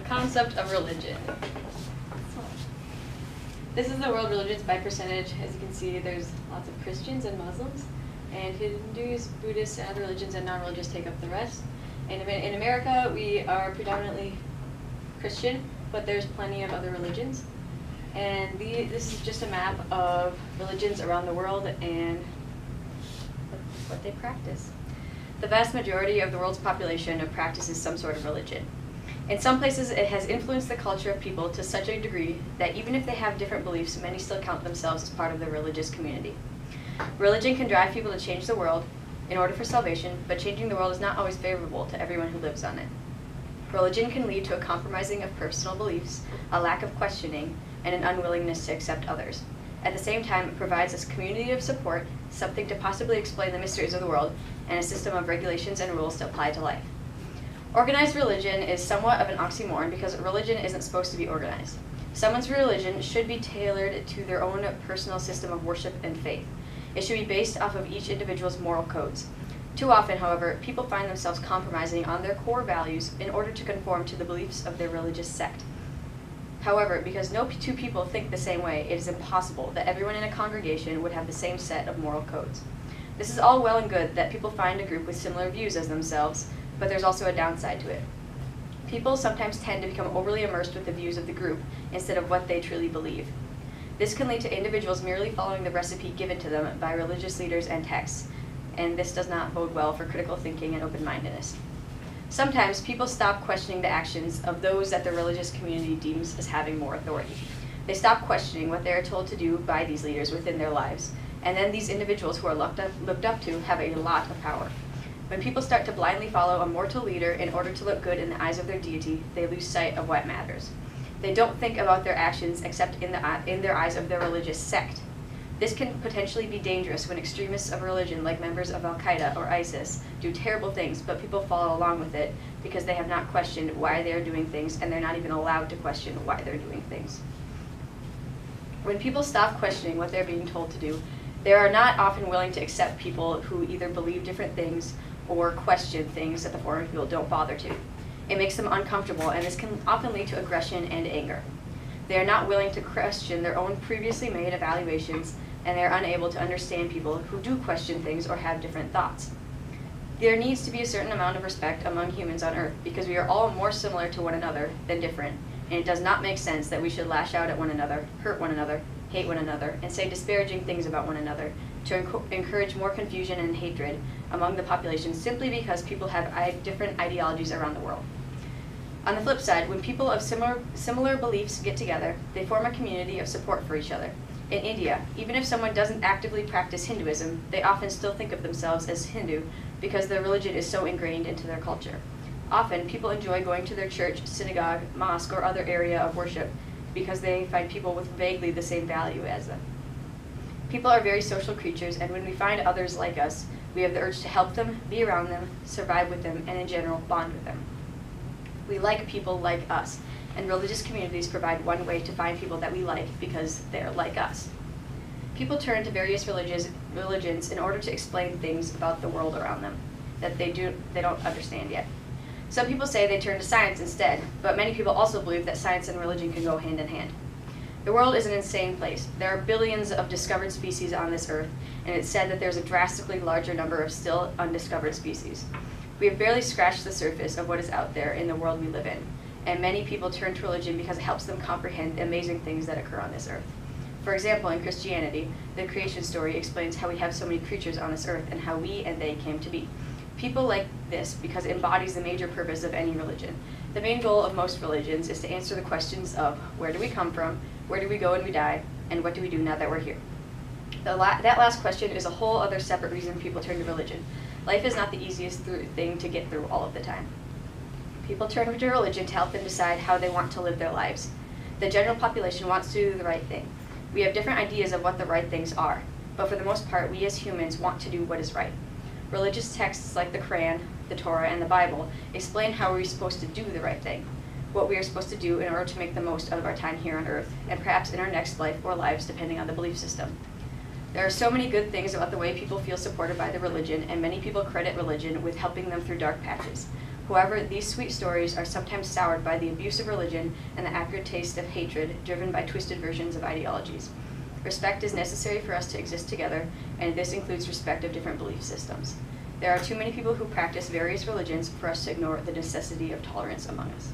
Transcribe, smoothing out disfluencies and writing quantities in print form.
concept of religion. This is the world religions by percentage. As you can see, there's lots of Christians and Muslims, and Hindus, Buddhists, and other religions and non-religious take up the rest. And in America, we are predominantly Christian, but there's plenty of other religions. And this is just a map of religions around the world and what they practice. The vast majority of the world's population practices some sort of religion. In some places, it has influenced the culture of people to such a degree that even if they have different beliefs, many still count themselves as part of the religious community. Religion can drive people to change the world in order for salvation, but changing the world is not always favorable to everyone who lives on it. Religion can lead to a compromising of personal beliefs, a lack of questioning, and an unwillingness to accept others. At the same time, it provides us a community of support, something to possibly explain the mysteries of the world, and a system of regulations and rules to apply to life. Organized religion is somewhat of an oxymoron because religion isn't supposed to be organized. Someone's religion should be tailored to their own personal system of worship and faith. It should be based off of each individual's moral codes. Too often, however, people find themselves compromising on their core values in order to conform to the beliefs of their religious sect. However, because no two people think the same way, it is impossible that everyone in a congregation would have the same set of moral codes. This is all well and good that people find a group with similar views as themselves, but there's also a downside to it. People sometimes tend to become overly immersed with the views of the group instead of what they truly believe. This can lead to individuals merely following the recipe given to them by religious leaders and texts, and this does not bode well for critical thinking and open-mindedness. Sometimes people stop questioning the actions of those that the religious community deems as having more authority. They stop questioning what they are told to do by these leaders within their lives, and then these individuals who are looked up to have a lot of power. When people start to blindly follow a mortal leader in order to look good in the eyes of their deity, they lose sight of what matters. They don't think about their actions except in their eyes of their religious sect. This can potentially be dangerous when extremists of religion, like members of Al-Qaeda or ISIS, do terrible things, but people follow along with it because they have not questioned why they are doing things, and they're not even allowed to question why they're doing things. When people stop questioning what they're being told to do, they are not often willing to accept people who either believe different things or question things that the foreign people don't bother to. It makes them uncomfortable, and this can often lead to aggression and anger. They are not willing to question their own previously made evaluations, and they are unable to understand people who do question things or have different thoughts. There needs to be a certain amount of respect among humans on Earth because we are all more similar to one another than different, and it does not make sense that we should lash out at one another, hurt one another, hate one another, and say disparaging things about one another to encourage more confusion and hatred among the population simply because people have different ideologies around the world. On the flip side, when people of similar beliefs get together, they form a community of support for each other. In India, even if someone doesn't actively practice Hinduism, they often still think of themselves as Hindu because their religion is so ingrained into their culture. Often, people enjoy going to their church, synagogue, mosque, or other area of worship because they find people with vaguely the same value as them. People are very social creatures, and when we find others like us, we have the urge to help them, be around them, survive with them, and in general, bond with them. We like people like us, and religious communities provide one way to find people that we like because they're like us. People turn to various religions in order to explain things about the world around them that they don't understand yet. Some people say they turn to science instead, but many people also believe that science and religion can go hand in hand. The world is an insane place. There are billions of discovered species on this earth, and it's said that there's a drastically larger number of still undiscovered species. We have barely scratched the surface of what is out there in the world we live in, and many people turn to religion because it helps them comprehend the amazing things that occur on this earth. For example, in Christianity, the creation story explains how we have so many creatures on this earth and how we and they came to be. People like this because it embodies the major purpose of any religion. The main goal of most religions is to answer the questions of where do we come from, where do we go when we die, and what do we do now that we're here? That last question is a whole other separate reason people turn to religion. Life is not the easiest thing to get through all of the time. People turn to religion to help them decide how they want to live their lives. The general population wants to do the right thing. We have different ideas of what the right things are, but for the most part, we as humans want to do what is right. Religious texts like the Quran, the Torah, and the Bible explain how we're supposed to do the right thing, what we are supposed to do in order to make the most out of our time here on earth, and perhaps in our next life or lives, depending on the belief system. There are so many good things about the way people feel supported by the religion, and many people credit religion with helping them through dark patches. However, these sweet stories are sometimes soured by the abuse of religion and the acrid taste of hatred driven by twisted versions of ideologies. Respect is necessary for us to exist together, and this includes respect of different belief systems. There are too many people who practice various religions for us to ignore the necessity of tolerance among us.